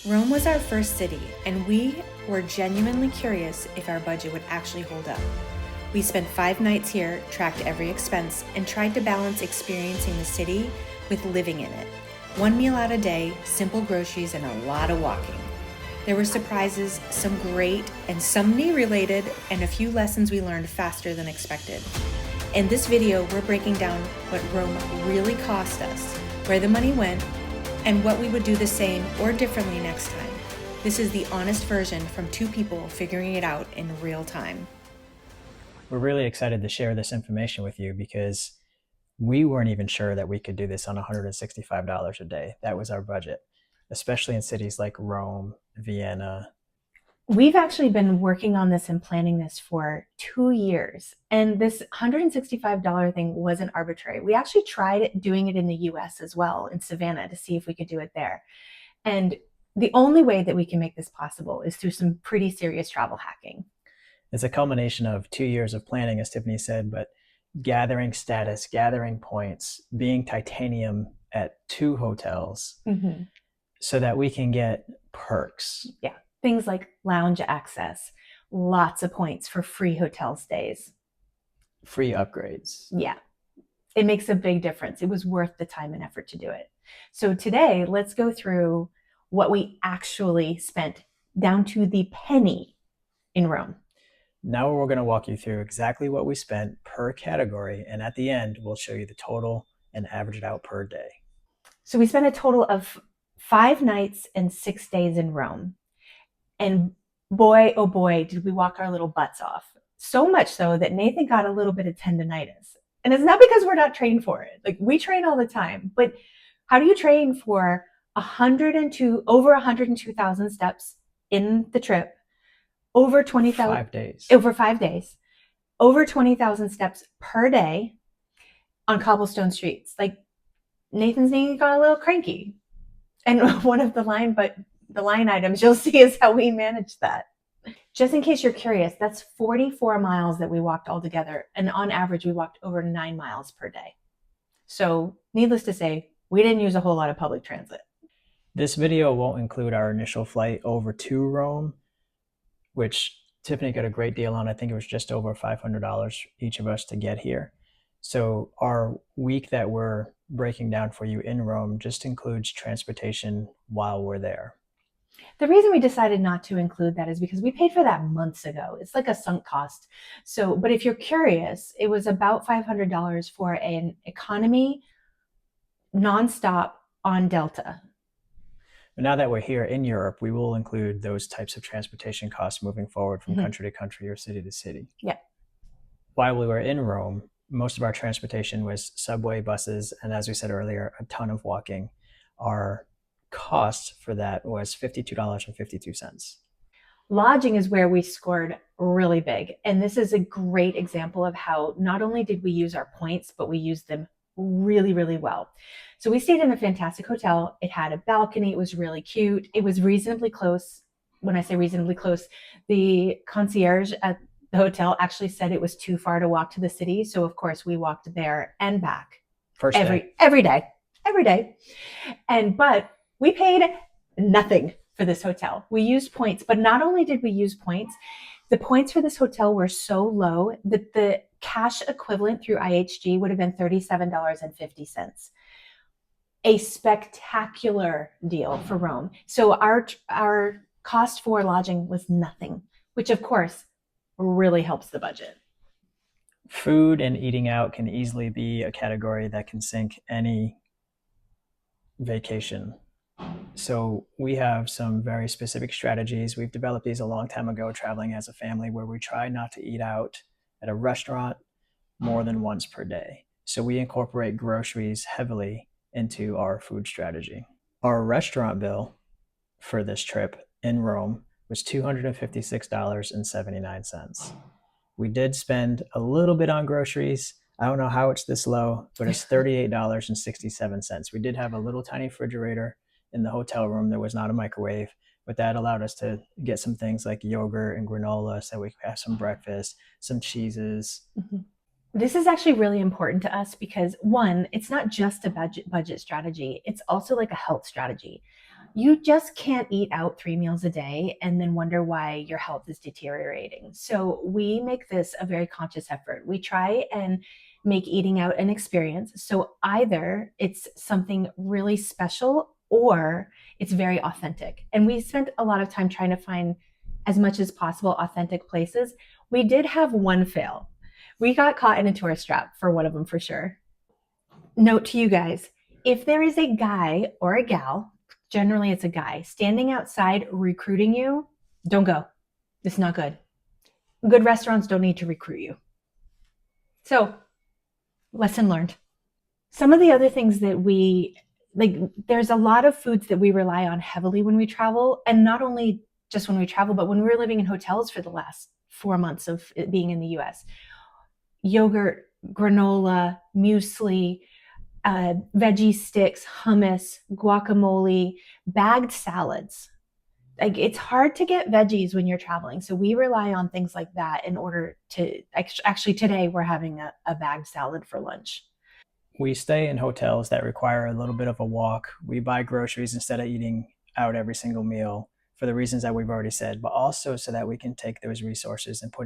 Rome was our first city, and we were genuinely curious if our budget would actually hold up. We spent 5 nights here, tracked every expense, and tried to balance experiencing the city with living in it. 1 meal out a day, simple groceries, and a lot of walking. There were surprises, some great and some knee-related, and a few lessons we learned faster than expected. In this video, we're breaking down what Rome really cost us, where the money went, and what we would do the same or differently next time. This is the honest version from 2 people figuring it out in real time. We're really excited to share this information with you because we weren't even sure that we could do this on $165 a day. That was our budget, especially in cities like Rome, Vienna. We've actually been working on this and planning this for 2 years. And this $165 thing wasn't arbitrary. We actually tried doing it in the US as well, in Savannah, to see if we could do it there. And the only way that we can make this possible is through some pretty serious travel hacking. It's a culmination of 2 years of planning, as Tiffany said, but gathering status, gathering points, being titanium at 2 hotels so that we can get perks. Yeah. Things like lounge access, lots of points for free hotel stays. Free upgrades. Yeah, it makes a big difference. It was worth the time and effort to do it. So today, let's go through what we actually spent down to the penny in Rome. Now we're going to walk you through exactly what we spent per category, and at the end, we'll show you the total and average it out per day. So we spent a total of 5 nights and 6 days in Rome. And boy, oh boy, did we walk our little butts off. So much so that Nathan got a little bit of tendonitis. And it's not because we're not trained for it. Like, we train all the time. But how do you train for over 102,000 steps in the trip, over 20,000 5 days, over 5 days, over 20,000 steps per day on cobblestone streets? Like, Nathan's knee got a little cranky. And one of the line items you'll see is how we managed that. Just in case you're curious, that's 44 miles that we walked all together. And on average, we walked over 9 miles per day. So needless to say, we didn't use a whole lot of public transit. This video won't include our initial flight over to Rome, which Tiffany got a great deal on. I think it was just over $500 each of us to get here. So our week that we're breaking down for you in Rome just includes transportation while we're there. The reason we decided not to include that is because we paid for that months ago. It's like a sunk cost. So, but if you're curious, it was about $500 for an economy nonstop on Delta. But now that we're here in Europe, we will include those types of transportation costs moving forward from country to country or city to city. Yeah. While we were in Rome, most of our transportation was subway, buses, and as we said earlier, a ton of walking. Our cost for that was $52.52. Lodging is where we scored really big. And this is a great example of how not only did we use our points, but we used them really, really well. So we stayed in a fantastic hotel. It had a balcony. It was really cute. It was reasonably close. When I say reasonably close, the concierge at the hotel actually said it was too far to walk to the city. So of course we walked there and back every day. But we paid nothing for this hotel. We used points, but not only did we use points, the points for this hotel were so low that the cash equivalent through IHG would have been $37.50. A spectacular deal for Rome. So our cost for lodging was nothing, which of course really helps the budget. Food and eating out can easily be a category that can sink any vacation. So we have some very specific strategies. We've developed these a long time ago, traveling as a family, where we try not to eat out at a restaurant more than once per day. So we incorporate groceries heavily into our food strategy. Our restaurant bill for this trip in Rome was $256.79. We did spend a little bit on groceries. I don't know how it's this low, but it's $38.67. We did have a little tiny refrigerator in the hotel room. There was not a microwave, but that allowed us to get some things like yogurt and granola so we could have some breakfast, some cheeses. This is actually really important to us because, one, it's not just a budget strategy. It's also like a health strategy. You just can't eat out 3 meals a day and then wonder why your health is deteriorating. So we make this a very conscious effort. We try and make eating out an experience. So either it's something really special or it's very authentic. And we spent a lot of time trying to find as much as possible authentic places. We did have one fail. We got caught in a tourist trap for one of them for sure. Note to you guys, if there is a guy or a gal, generally it's a guy, standing outside recruiting you, don't go. It's not good. Good restaurants don't need to recruit you. So, lesson learned. Some of the other things that there's a lot of foods that we rely on heavily when we travel, and not only just when we travel, but when we were living in hotels for the last 4 months of it being in the US. Yogurt, granola, muesli, veggie sticks, hummus, guacamole, bagged salads. Like, it's hard to get veggies when you're traveling. So we rely on things like that in order to actually today we're having a bagged salad for lunch. We stay in hotels that require a little bit of a walk. We buy groceries instead of eating out every single meal for the reasons that we've already said, but also so that we can take those resources and put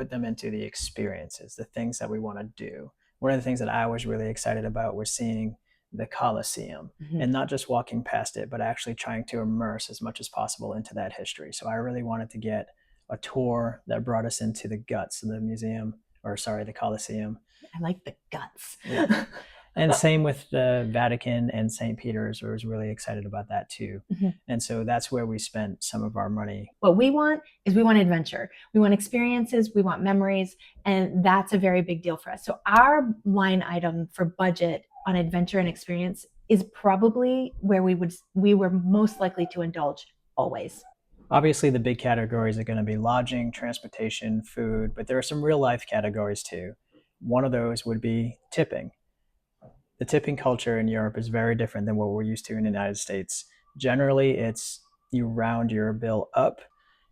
them into the experiences, the things that we want to do. One of the things that I was really excited about was seeing the Colosseum, and not just walking past it, but actually trying to immerse as much as possible into that history. So I really wanted to get a tour that brought us into the guts of the museum, or sorry, the Colosseum. I like the guts. Yeah. And same with the Vatican and St. Peter's. I was really excited about that too. And so that's where we spent some of our money. What we want adventure. We want experiences, we want memories, and that's a very big deal for us. So our line item for budget on adventure and experience is probably where we were most likely to indulge always. Obviously, the big categories are going to be lodging, transportation, food, but there are some real life categories too. One of those would be tipping. The tipping culture in Europe is very different than what we're used to in the United States. Generally, it's you round your bill up.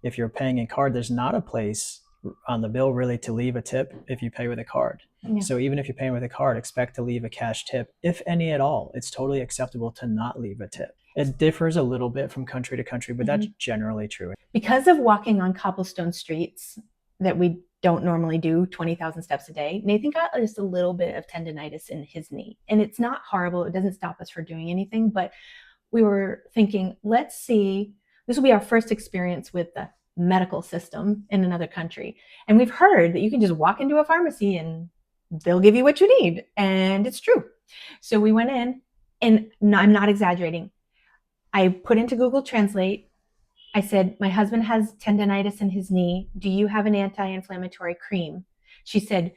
If you're paying in card, there's not a place on the bill really to leave a tip if you pay with a card. Yeah. So even if you're paying with a card, expect to leave a cash tip, if any at all. It's totally acceptable to not leave a tip. It differs a little bit from country to country, but that's generally true. Because of walking on cobblestone streets that we don't normally do 20,000 steps a day, Nathan got just a little bit of tendonitis in his knee. And it's not horrible. It doesn't stop us from doing anything. But we were thinking, let's see, this will be our first experience with the medical system in another country. And we've heard that you can just walk into a pharmacy and they'll give you what you need. And it's true. So we went in, and I'm not exaggerating. I put into Google Translate, I said, my husband has tendonitis in his knee. Do you have an anti-inflammatory cream? She said,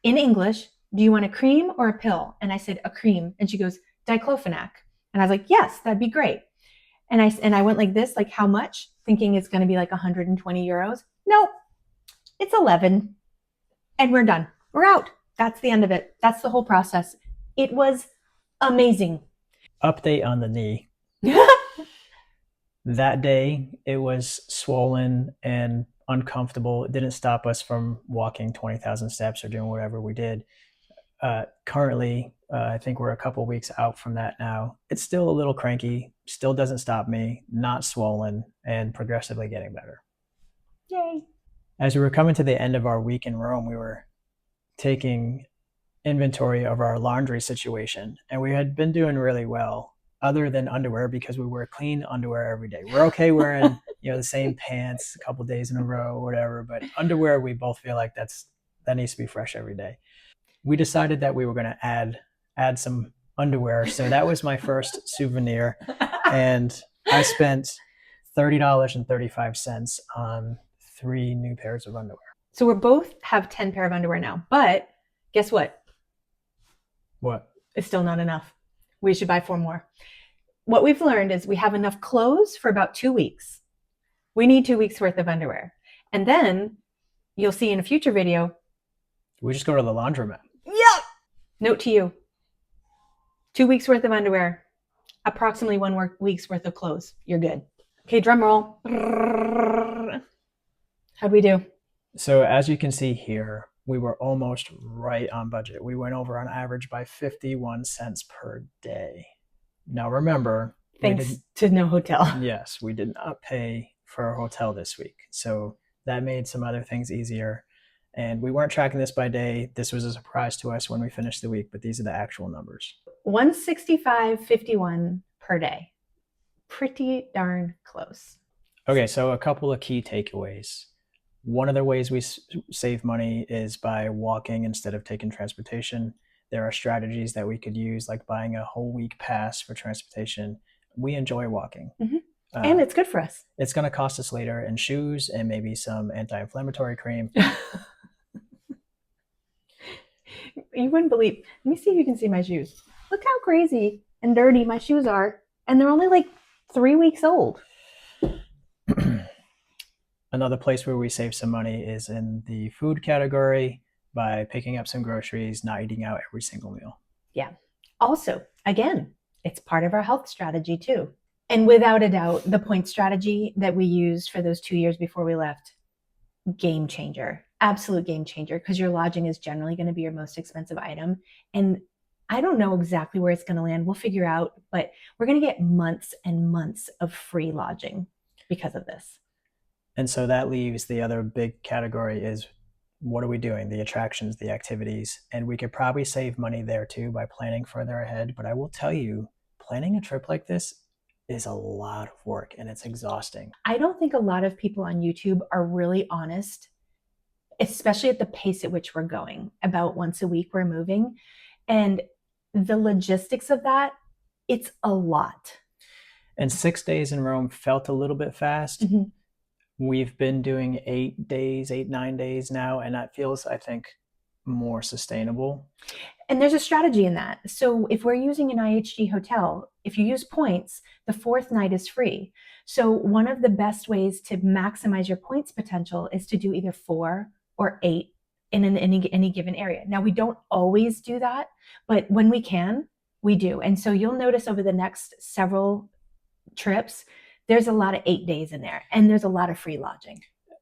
in English, do you want a cream or a pill? And I said, a cream. And she goes, diclofenac. And I was like, yes, that'd be great. And I went like this, like, how much? Thinking it's going to be like 120 euros. Nope, it's 11. And we're done. We're out. That's the end of it. That's the whole process. It was amazing. Update on the knee. That day, it was swollen and uncomfortable. It didn't stop us from walking 20,000 steps or doing whatever we did. Currently, I think we're a couple weeks out from that now. It's still a little cranky, still doesn't stop me, not swollen, and progressively getting better. Yay. As we were coming to the end of our week in Rome, we were taking inventory of our laundry situation, and we had been doing really well, other than underwear, because we wear clean underwear every day. We're okay wearing the same pants a couple days in a row or whatever, but underwear, we both feel like that needs to be fresh every day. We decided that we were going to add some underwear, so that was my first souvenir, and I spent $30.35 on 3 new pairs of underwear. So we both have 10 pair of underwear now, but guess what? What? It's still not enough. We should buy 4 more. What we've learned is we have enough clothes for about 2 weeks. We need 2 weeks worth of underwear. And then you'll see in a future video, we just go to the laundromat. Yeah. Note to you, 2 weeks worth of underwear, approximately 1 week's worth of clothes. You're good. Okay, drum roll. How'd we do? So as you can see here, we were almost right on budget. We went over on average by 51 cents per day. Now remember, thanks to no hotel. Yes, we did not pay for a hotel this week. So that made some other things easier. And we weren't tracking this by day. This was a surprise to us when we finished the week, but these are the actual numbers. 165.51 per day. Pretty darn close. Okay, so a couple of key takeaways. One of the ways we save money is by walking instead of taking transportation. There are strategies that we could use, like buying a whole week pass for transportation. We enjoy walking. Mm-hmm. And it's good for us. It's going to cost us later in shoes and maybe some anti-inflammatory cream. You wouldn't believe. Let me see if you can see my shoes. Look how crazy and dirty my shoes are. And they're only like 3 weeks old. Another place where we save some money is in the food category by picking up some groceries, not eating out every single meal. Yeah. Also, again, it's part of our health strategy too. And without a doubt, the point strategy that we used for those 2 years before we left, game changer, absolute game changer, because your lodging is generally going to be your most expensive item. And I don't know exactly where it's going to land. We'll figure out, but we're going to get months and months of free lodging because of this. And so that leaves the other big category is what are we doing? The attractions, the activities. And we could probably save money there too by planning further ahead. But I will tell you, planning a trip like this is a lot of work and it's exhausting. I don't think a lot of people on YouTube are really honest, especially at the pace at which we're going. About once a week we're moving. And the logistics of that, it's a lot. And 6 days in Rome felt a little bit fast. Mm-hmm. We've been doing 8 days, 9 days now, and that feels, I think, more sustainable. And there's a strategy in that. So if we're using an IHG hotel, if you use points, the 4th night is free. So one of the best ways to maximize your points potential is to do either 4 or 8 in any given area. Now, we don't always do that, but when we can, we do. And so you'll notice over the next several trips, there's a lot of 8 days in there, and there's a lot of free lodging.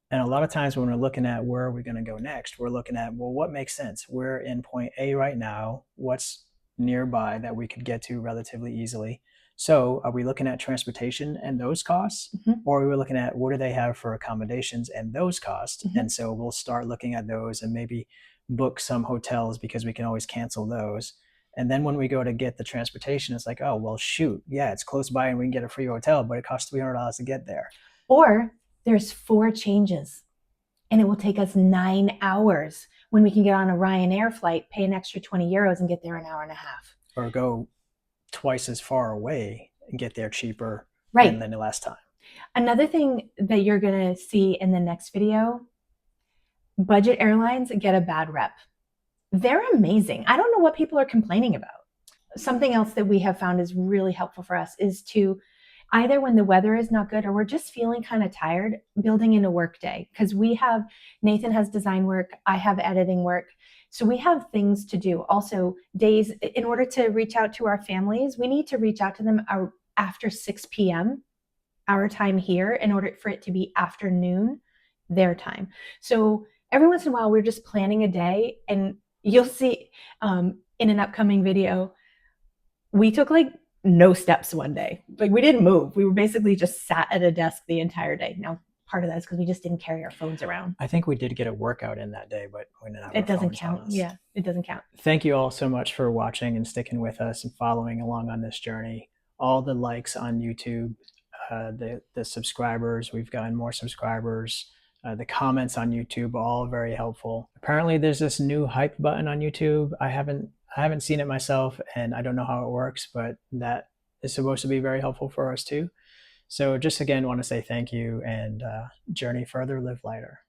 And a lot of times when we're looking at where are we going to go next, we're looking at, well, what makes sense? We're in point A right now. What's nearby that we could get to relatively easily? So are we looking at transportation and those costs? Mm-hmm. Or are we looking at what do they have for accommodations and those costs? Mm-hmm. And so we'll start looking at those and maybe book some hotels because we can always cancel those. And then when we go to get the transportation, it's like, oh, well, shoot. Yeah, it's close by and we can get a free hotel, but it costs $300 to get there. Or there's 4 changes and it will take us 9 hours when we can get on a Ryanair flight, pay an extra 20 euros and get there an hour and a half. Or go twice as far away and get there cheaper than the last time. Another thing that you're going to see in the next video, budget airlines get a bad rep. They're amazing. I don't know what people are complaining about. Something else that we have found is really helpful for us is to either when the weather is not good or we're just feeling kind of tired, building in a work day. Because Nathan has design work, I have editing work. So we have things to do. Also, days, in order to reach out to our families, we need to reach out to them after 6 p.m., our time here, in order for it to be afternoon, their time. So every once in a while, we're just planning a day, and you'll see in an upcoming video, we took like no steps one day. Like we didn't move. We were basically just sat at a desk the entire day. Now, part of that is because we just didn't carry our phones around. I think we did get a workout in that day, but we didn't have it doesn't count. Yeah, it doesn't count. Thank you all so much for watching and sticking with us and following along on this journey. All the likes on YouTube, the subscribers, we've gotten more subscribers. The comments on YouTube, all very helpful. Apparently there's this new hype button on YouTube. I haven't seen it myself and I don't know how it works, but that is supposed to be very helpful for us too. So just again, want to say thank you and journey further, live lighter.